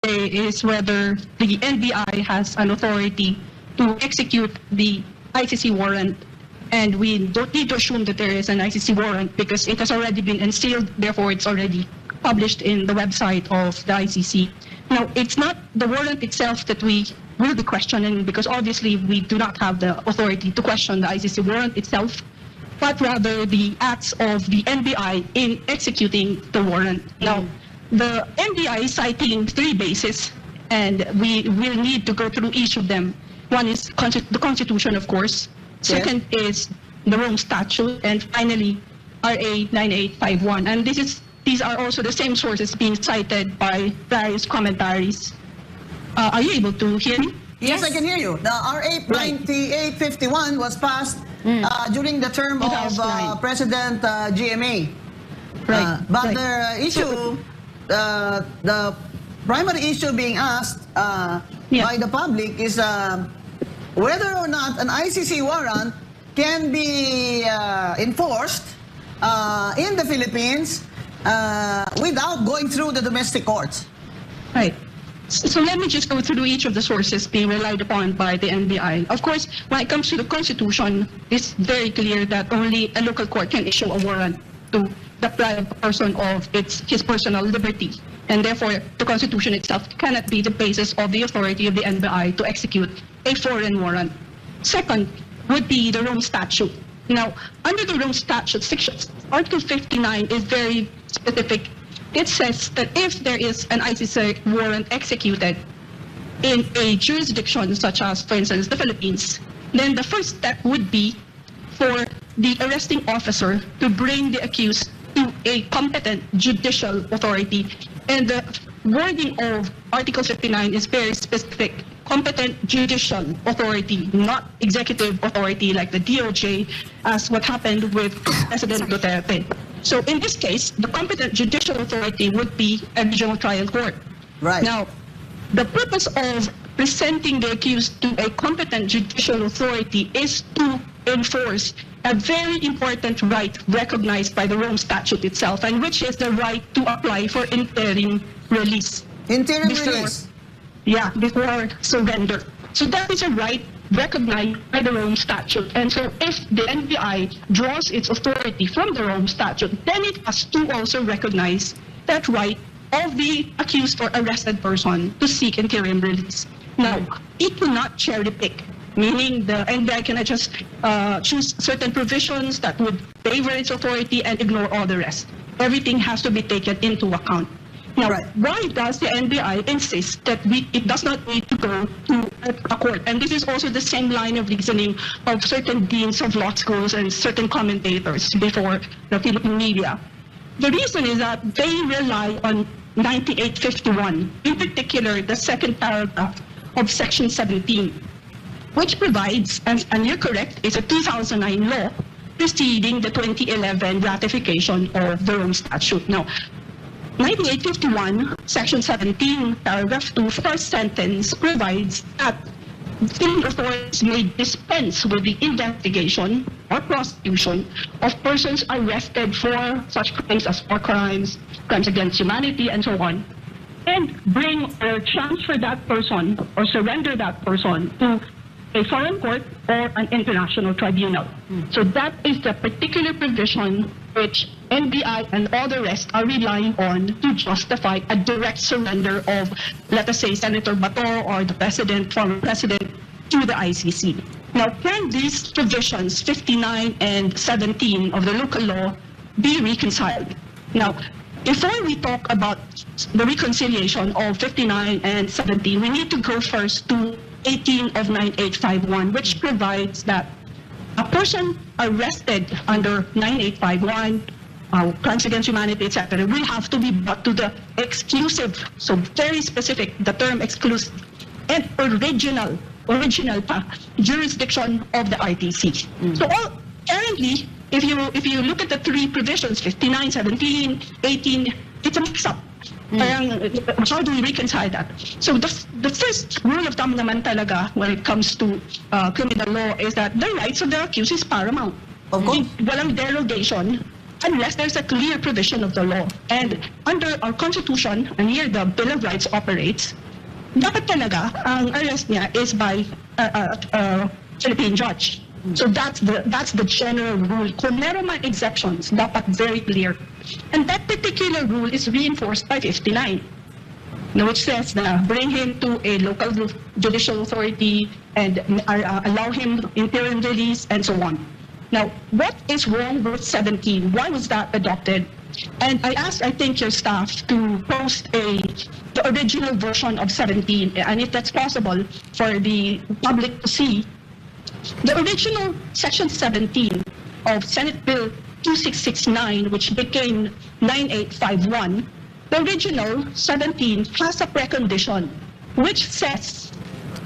today is whether the NBI has an authority to execute the ICC warrant. And we don't need to assume that there is an ICC warrant because it has already been unsealed, therefore it's already published in the website of the ICC. Now, it's not the warrant itself that we will be questioning because obviously we do not have the authority to question the ICC warrant itself, but rather the acts of the NBI in executing the warrant. Now, the NBI is citing 3 bases, and we will need to go through each of them. One is the Constitution, of course. Second is the Rome Statute, and finally, RA 9851. And these are also the same sources being cited by various commentaries. Are you able to hear me? Yes, I can hear you. The RA 9851 was passed during the term of President GMA. But the issue, the primary issue being asked by the public is whether or not an ICC warrant can be enforced in the Philippines without going through the domestic courts. Right. So let me just go through each of the sources being relied upon by the NBI. Of course, when it comes to the Constitution, it's very clear that only a local court can issue a warrant to deprive a person of his personal liberty. And therefore, the Constitution itself cannot be the basis of the authority of the NBI to execute a foreign warrant. Second would be the Rome Statute. Now, under the Rome Statute, Article 59 is very specific. It says that if there is an ICC warrant executed in a jurisdiction such as, for instance, the Philippines, then the first step would be for the arresting officer to bring the accused to a competent judicial authority. And the wording of Article 59 is very specific. Competent judicial authority, not executive authority like the DOJ, as what happened with President Duterte. So in this case, the competent judicial authority would be a regional trial court. Right. Now, the purpose of presenting the accused to a competent judicial authority is to enforce a very important right recognized by the Rome Statute itself, and which is the right to apply for interim release. Interim release? Yeah, before surrender. So that is a right recognized by the Rome Statute. And so if the NBI draws its authority from the Rome Statute, then it has to also recognize that right of the accused or arrested person to seek interim release. Now, it cannot cherry pick, meaning the NBI cannot just choose certain provisions that would favor its authority and ignore all the rest. Everything has to be taken into account. Now, why does the NBI insist that it does not need to go to a court? And this is also the same line of reasoning of certain deans of law schools and certain commentators before the Philippine media. The reason is that they rely on 9851, in particular the second paragraph of Section 17, which provides, and you're correct, it's a 2009 law preceding the 2011 ratification of the Rome Statute. Now, 9851, Section 17, Paragraph 2, first sentence provides that Philippine authorities may dispense with the investigation or prosecution of persons arrested for such crimes as war crimes, crimes against humanity, and so on, and bring or transfer that person or surrender that person to a foreign court or an international tribunal. So that is the particular provision which NBI and all the rest are relying on to justify a direct surrender of, let us say, Senator Bato or the president, former president, to the ICC. Now, can these provisions, 59 and 17 of the local law, be reconciled? Now, before we talk about the reconciliation of 59 and 17, we need to go first to 18 of 9851, which provides that a person arrested under 9851, crimes against humanity, etc., will have to be brought to the exclusive, so very specific, the term exclusive, and original jurisdiction of the ITC. So currently, if you look at the 3 provisions, 59, 17, 18, it's a mix-up. How do we reconcile that? So the first rule of thumb naman talaga when it comes to criminal law is that the rights of the accused is paramount. Of course. Walang derogation unless there's a clear provision of the law. And under our Constitution, and here the Bill of Rights operates, dapat talaga ang arrest niya is by a Philippine judge. So that's the general rule. Kung meron man exceptions, dapat very clear. And that particular rule is reinforced by 59, which says na bring him to a local judicial authority and allow him interim release and so on. Now, what is wrong with 17? Why was that adopted? And I asked, I think, your staff to post the original version of 17, and if that's possible for the public to see. The original Section 17 of Senate Bill 2669, which became 9851, the original 17 has a precondition, which says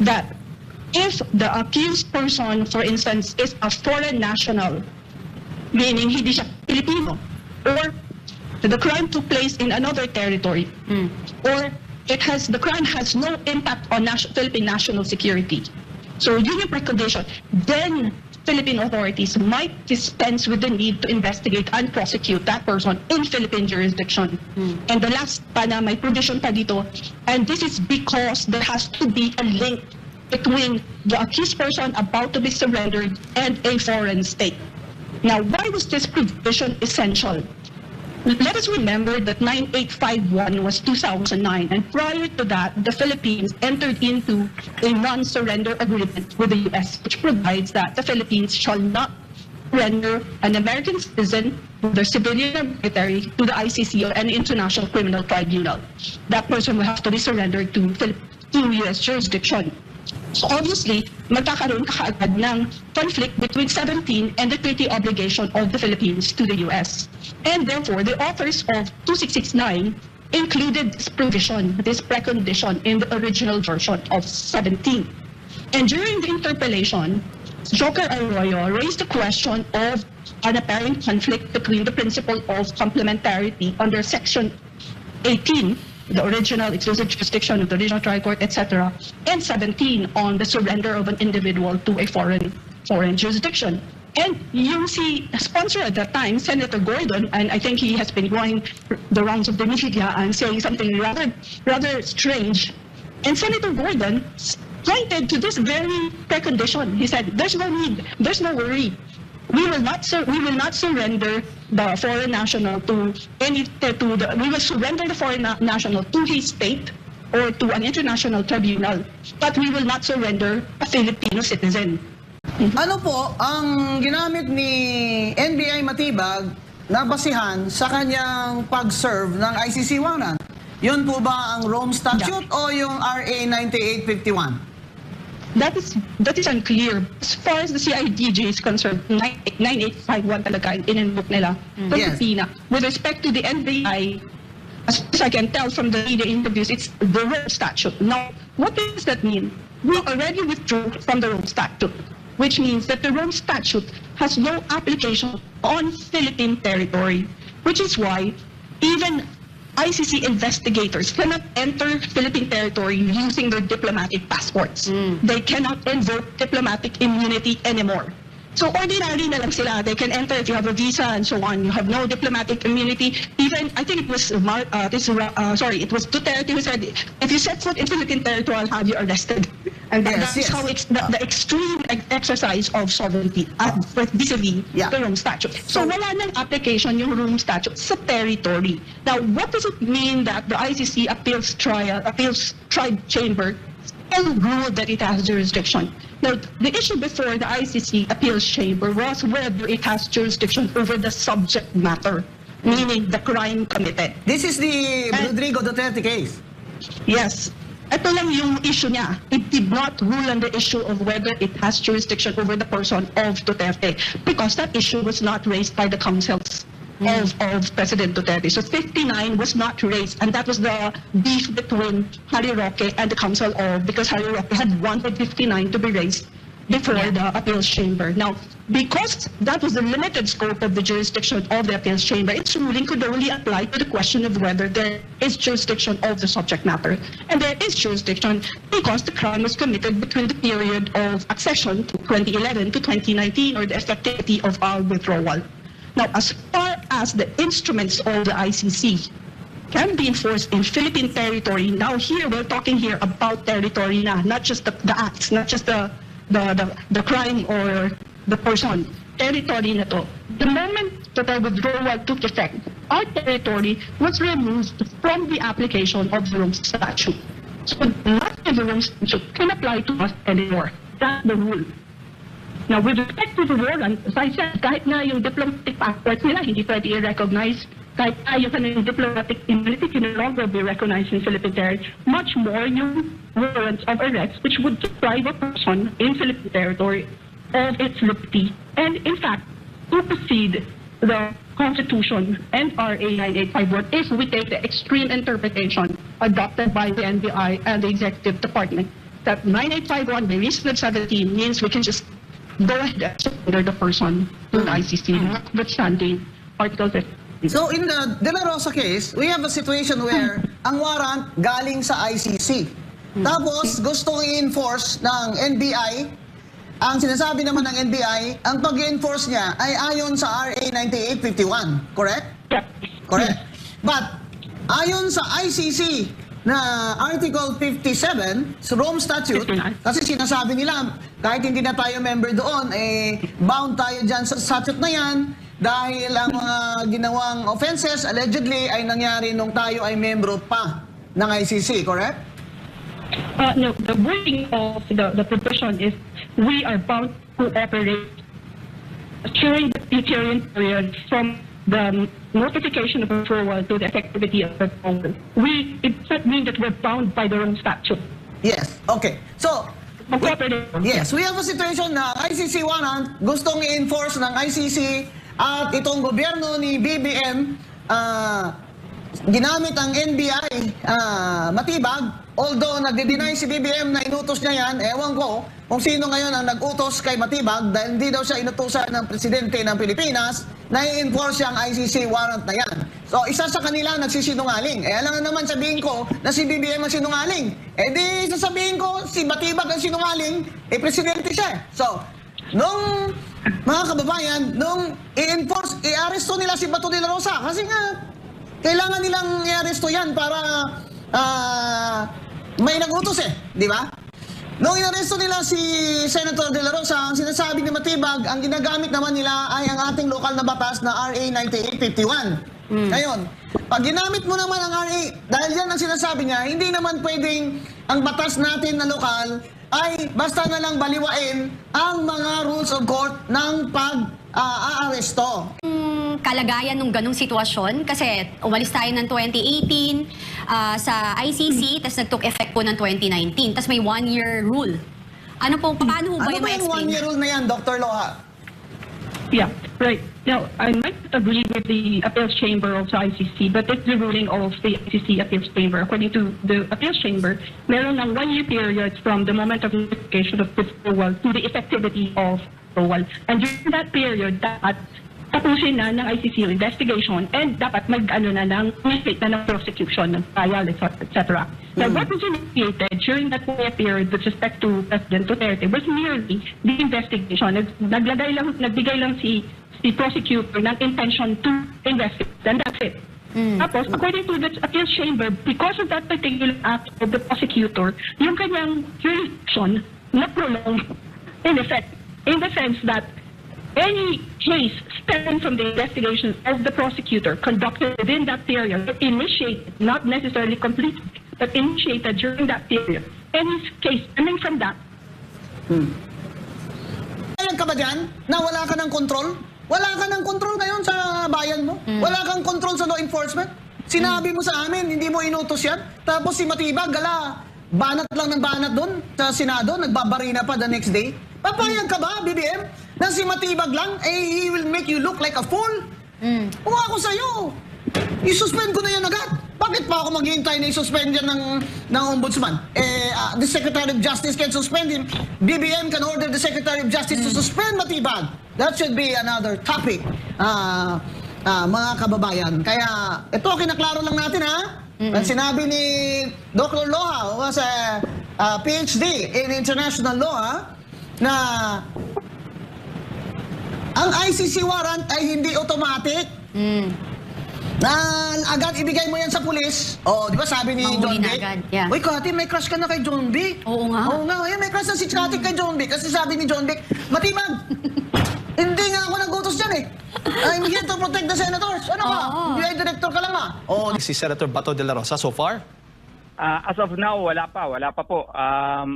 that if the accused person, for instance, is a foreign national, meaning hindi siya Filipino, or the crime took place in another territory, or the crime has no impact on Philippine national security. So yun yung precondition. Then Philippine authorities might dispense with the need to investigate and prosecute that person in Philippine jurisdiction. And the last pa na may provision pa dito, and this is because there has to be a link between the accused person about to be surrendered and a foreign state. Now, why was this provision essential? Let us remember that 9851 was 2009, and prior to that, the Philippines entered into a non-surrender agreement with the U.S., which provides that the Philippines shall not surrender an American citizen, whether civilian or military, to the ICC or any international criminal tribunal. That person will have to be surrendered to U.S. jurisdiction. So obviously, magkakaroon kaagad ng conflict between 17 and the treaty obligation of the Philippines to the U.S. And therefore, the authors of 2669 included this provision, this precondition, in the original version of 17. And during the interpellation, Joker Arroyo raised the question of an apparent conflict between the principle of complementarity under Section 18, the original exclusive jurisdiction of the regional tricourt, etc., and 17 on the surrender of an individual to a foreign jurisdiction. And yung sponsor at that time, Senator Gordon, and I think he has been going the rounds of the media and saying something rather strange. And Senator Gordon pointed to this very precondition. He said, "There's no need, there's no worry. We will not surrender the foreign national we will surrender the foreign national to his state or to an international tribunal, but we will not surrender a Filipino citizen." Ano po ang ginamit ni NBI Matibag na basihan sa kanyang pag-serve ng ICC warrant? Yun po ba ang Rome Statute o yung RA 9851? That is unclear. As far as the CIDJ is concerned, 9851 talaga in-invoke nila. Filipina. With respect to the NBI, as I can tell from the media interviews, it's the Rome Statute. Now, what does that mean? We already withdrew from the Rome Statute, which means that the Rome Statute has no application on Philippine territory, which is why even ICC investigators cannot enter Philippine territory using their diplomatic passports. They cannot invoke diplomatic immunity anymore. So ordinary na lang sila. They can enter if you have a visa and so on. You have no diplomatic immunity. Even, I think it was it was Duterte who said, if you set foot in Philippine territory, I'll have you arrested. And that's how the extreme exercise of sovereignty vis-a-vis the Rome Statute. So wala nang application yung Rome Statute sa territory. Now, what does it mean that the ICC appeals chamber and ruled that it has jurisdiction? Now, the issue before the ICC appeals chamber was whether it has jurisdiction over the subject matter, meaning the crime committed. This is the Rodrigo Duterte case. Yes. Ito lang yung issue niya. It did not rule on the issue of whether it has jurisdiction over the person of Duterte, because that issue was not raised by the councils of President Duterte. So 59 was not raised, and that was the beef between Harry Roque and the council because Harry Roque had wanted 59 to be raised before the appeals chamber. Now, because that was the limited scope of the jurisdiction of the appeals chamber, its ruling could only apply to the question of whether there is jurisdiction of the subject matter. And there is jurisdiction because the crime was committed between the period of accession to 2011 to 2019, or the effectivity of our withdrawal. Now, as far as the instruments of the ICC can be enforced in Philippine territory. Now here, we're talking here about territory na, not just the acts, not just the crime or the person. Territory na to. The moment that the withdrawal took effect, our territory was removed from the application of the Rome Statute. So nothing of the Rome Statute can apply to us anymore. That's the rule. Now, with respect to the warrant, as I said, kahit na yung diplomatic passports nila, hindi pwede i-recognize. Kahit na yung kanilang diplomatic immunity can no longer be recognized in Philippine territory. Much more yung warrants of arrest, which would deprive a person in Philippine territory of its liberty. And in fact, supersede the Constitution and RA 9851 if we take the extreme interpretation adopted by the NBI and the Executive Department that 9851 by reason of 17 means we can just go ahead and surrender the person to the ICC, notwithstanding Article 50. So in the De La Rosa case, we have a situation where ang warrant galing sa ICC. Tapos gustong i-enforce ng NBI. Ang sinasabi naman ng NBI, ang pag-enforce niya ay ayon sa RA 9851. Correct? Yeah. Correct. But ayon sa ICC na Article 57 sa Rome Statute, kasi sinasabi nila kahit hindi na tayo member doon, bound tayo dyan sa statute na yan dahil ang mga ginawang offenses allegedly ay nangyari nung tayo ay membro pa ng ICC, correct? No, the wording of the provision is we are bound to operate during the deterrent period from the notification of withdrawal to the effectivity of the withdrawal. It doesn't mean that we're bound by the Rome Statute. Yes, okay. So, yes, we have a situation na ICC warrant gustong i-enforce ng ICC at itong gobyerno ni BBM ginamit ang NBI matibag. Although nagde-deny si BBM na inutos niya yan, ewan ko kung sino ngayon ang nag-utos kay Matibag dahil hindi daw siya inutusan ng presidente ng Pilipinas na i-enforce ang ICC warrant na yan. So isa sa kanila nagsisinungaling. Alam na naman sabihin ko na si BBM ang sinungaling. Di sasabihin ko si Matibag ang sinungaling, presidente siya. So, nung mga kababayan, nung i-enforce, i-aresto nila si Bato de la Rosa kasi nga kailangan nilang i-aresto yan para may nag-utos di ba? Nung inaresto nila si Senator De La Rosa, ang sinasabi ni Matibag, ang ginagamit naman nila ay ang ating lokal na batas na RA 9851. Ngayon, pag ginamit mo naman ang RA, dahil yan ang sinasabi niya, hindi naman pwedeng ang batas natin na lokal ay basta na lang baliwain ang mga rules of court ng pag-aaresto. Kalagayan ng ganong sitwasyon kasi umalis tayo ng 2018 sa ICC, tapos nag-took effect po ng 2019, tapos may one-year rule. Paano ba yung ma-explain? Ano ba yung one-year rule na yan, Dr. Loha? Yeah, right. Now, I might agree with the appeals chamber of the ICC, but it's the ruling of the ICC appeals chamber. According to the appeals chamber, meron ng one-year period from the moment of notification of withdrawal to the effectivity of withdrawal. And during that period, tapusin na ng ICC yung investigation and dapat initiate na ng prosecution, ng trial, etc. Now, what was initiated during that period with respect to President Duterte was merely the investigation. Nagbigay lang si prosecutor ng intention to investigate, and that's it. Tapos, according to the appeals chamber, because of that particular act of the prosecutor, yung kanyang jurisdiction na prolong in effect, in the sense that any case stemming from the investigation of the prosecutor conducted within that period, initiated, not necessarily completed, but initiated during that period. Any case stemming from that. Ayan ka ba dyan na wala ka ng control? Wala ka ng control ngayon sa bayan mo? Wala kang control sa law enforcement? Sinabi mo sa amin, hindi mo inutos yan? Tapos si Matibag, banat lang ng banat doon sa Senado, nagbabarina pa the next day? Papayag ka ba, BBM? Na si Matibag lang, he will make you look like a fool? Kung ako sa'yo, i-suspend ko na yan agad. Bakit pa ako maghihintay na i-suspend yan ng ombudsman? The Secretary of Justice can suspend him. BBM can order the Secretary of Justice to suspend Matibag. That should be another topic, mga kababayan. Kaya, ito, kinaklaro lang natin, ha? Ang sinabi ni Dr. Loha, who has a PhD in international law, na ang ICC warrant ay hindi automatic. Na agad ibigay mo yan sa pulis. Oh, di ba sabi ni Mahuli John na Vic? agad, yeah. Uy, Kati, may crush ka na kay John Vic. Oo nga. Oo nga, may crush na si Kati kay John Vic. Kasi sabi ni John Vic, matibag. Hindi nga ako nagutos dyan eh. I'm here to protect the senators. Ano ka? Oo. BI director ka lang ah. Oh, Si Senator Bato de la Rosa so far? As of now, wala pa po.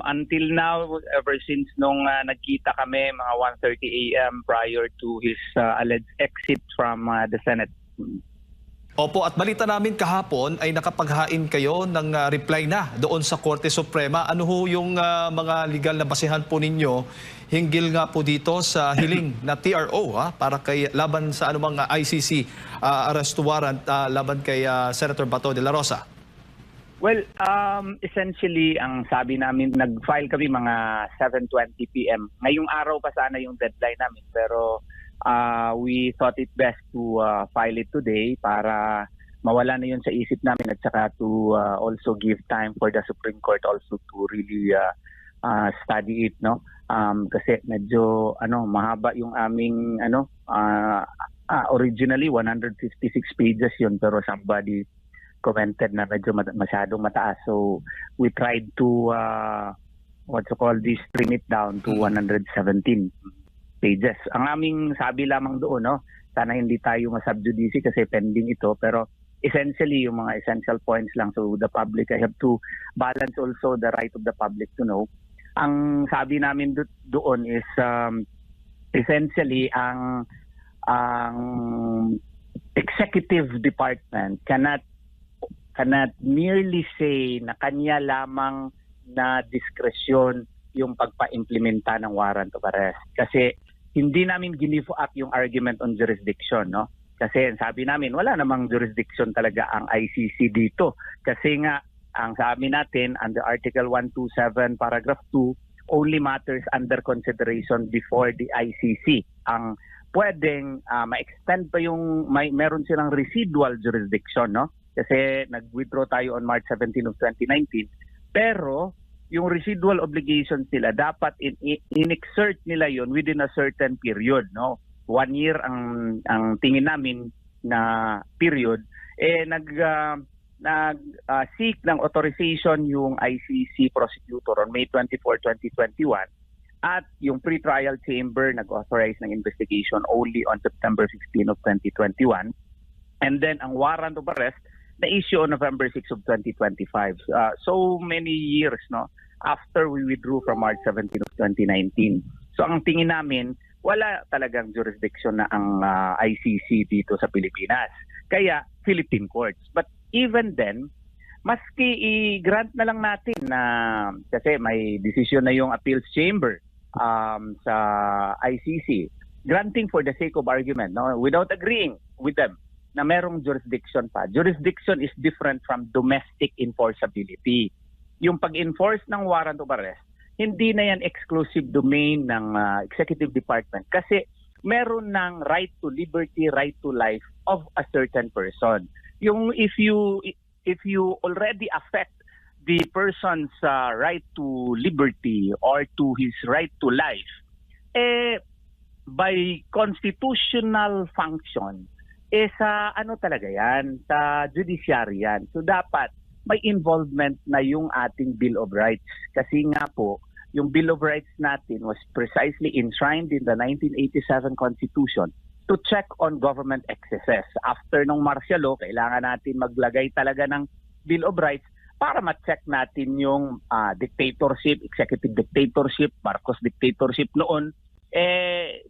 Until now, ever since nung nagkita kami mga 1:30 a.m. prior to his alleged exit from the Senate. Opo, at balita namin kahapon ay nakapaghain kayo ng reply na doon sa Korte Suprema. Ano ho yung mga legal na basehan po ninyo hinggil nga po dito sa hiling na TRO para kay laban sa anumang ICC arrest warrant laban kay Senator Bato de la Rosa? Well, essentially, ang sabi namin, nag-file kami mga 7:20 p.m. Ngayong araw pa sana yung deadline namin, pero we thought it best to file it today para mawala na yun sa isip namin at saka to also give time for the Supreme Court also to really study it, no? Kasi medyo mahaba yung aming originally 156 pages yun, pero somebody commented na medyo masyadong mataas. So we tried to trim it down to 117 pages. Ang aming sabi lamang doon, no, sana hindi tayo masubjudice kasi pending ito, pero essentially yung mga essential points lang. So the public, I have to balance also the right of the public to know. Ang sabi namin doon is essentially ang executive department cannot merely say na kanya lamang na diskresyon yung pagpa-implementa ng warrant of arrest. Kasi hindi namin give up yung argument on jurisdiction, no? Kasi sabi namin, wala namang jurisdiction talaga ang ICC dito. Kasi nga, ang sabi natin, under Article 127, Paragraph 2, only matters under consideration before the ICC. Ang pwedeng ma-extend pa yung, meron silang residual jurisdiction, no? Kasi nag-withdraw tayo on March 17 of 2019. Pero yung residual obligations nila, dapat in-exert nila yon within a certain period, no? 1 year ang tingin namin na period. Nag-seek ng authorization yung ICC prosecutor on May 24, 2021. At yung pre-trial chamber nag-authorize ng investigation only on September 15 of 2021. And then ang warrant of arrest na issue on November 6 of 2025. So many years, no, after we withdrew from March 17 of 2019. So ang tingin namin, wala talagang jurisdiction na ang ICC dito sa Pilipinas. Kaya Philippine courts. But even then, maski i-grant na lang natin na kasi may decision na yung appeals chamber sa ICC, granting for the sake of argument, no, without agreeing with them na merong jurisdiction pa. Jurisdiction is different from domestic enforceability. Yung pag-enforce ng warrant of arrest, hindi na yan exclusive domain ng executive department kasi meron ng right to liberty, right to life of a certain person. Yung if you already affect the person's right to liberty or to his right to life, by constitutional function, sa talaga yan, sa judiciary yan. So dapat may involvement na yung ating Bill of Rights. Kasi nga po, yung Bill of Rights natin was precisely enshrined in the 1987 Constitution to check on government excesses. After nung martial law, kailangan natin maglagay talaga ng Bill of Rights para ma-check natin yung dictatorship, executive dictatorship, Marcos dictatorship noon.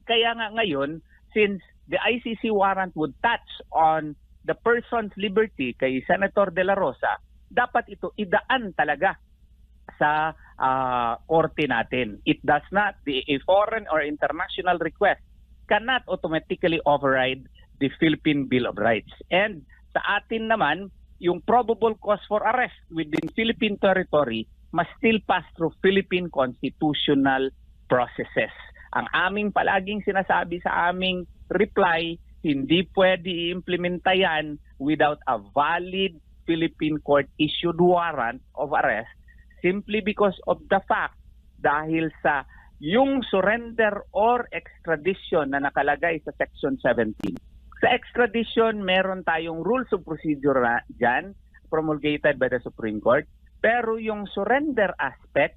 Kaya nga ngayon, since the ICC warrant would touch on the person's liberty kay Senator De La Rosa, dapat ito idaan talaga sa korte natin. It does not, a foreign or international request cannot automatically override the Philippine Bill of Rights. And sa atin naman, yung probable cause for arrest within Philippine territory must still pass through Philippine constitutional processes. Ang aming palaging sinasabi sa aming reply, hindi pwede i-implementa yan without a valid Philippine court-issued warrant of arrest simply because of the fact dahil sa yung surrender or extradition na nakalagay sa Section 17 Sa extradition, meron tayong rules of procedure dyan, promulgated by the Supreme Court. Pero yung surrender aspect,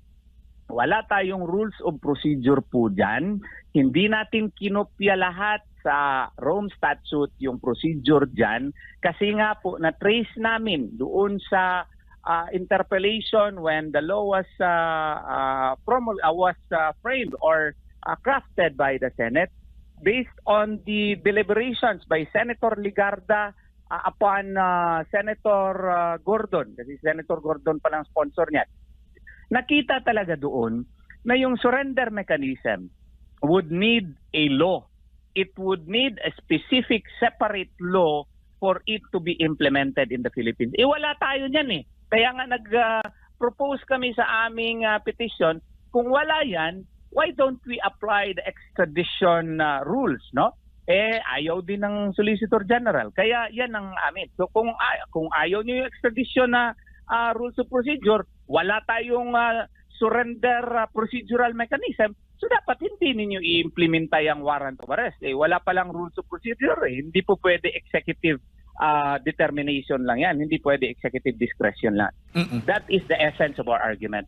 wala tayong rules of procedure po dyan. Hindi natin kinopya lahat sa Rome Statute yung procedure dyan. Kasi nga po, na-trace namin doon sa interpellation when the law was framed or crafted by the Senate based on the deliberations by Senator Ligarda upon Senator Gordon. Kasi Senator Gordon pa lang sponsor niya. Nakita talaga doon na yung surrender mechanism would need a law. It would need a specific separate law for it to be implemented in the Philippines. Wala tayo niyan eh. Kaya nga nag-propose kami sa aming petition, kung wala yan, why don't we apply the extradition rules, no? Ayaw din ng Solicitor General. Kaya yan ang amin. So kung ayaw niyo yung extradition na rules of procedure, wala tayong surrender procedural mechanism, so dapat hindi ninyo i-implementa yung warrant of arrest. Wala palang rules of procedure. Hindi po pwede executive determination lang yan. Hindi pwede executive discretion lang. That is the essence of our argument.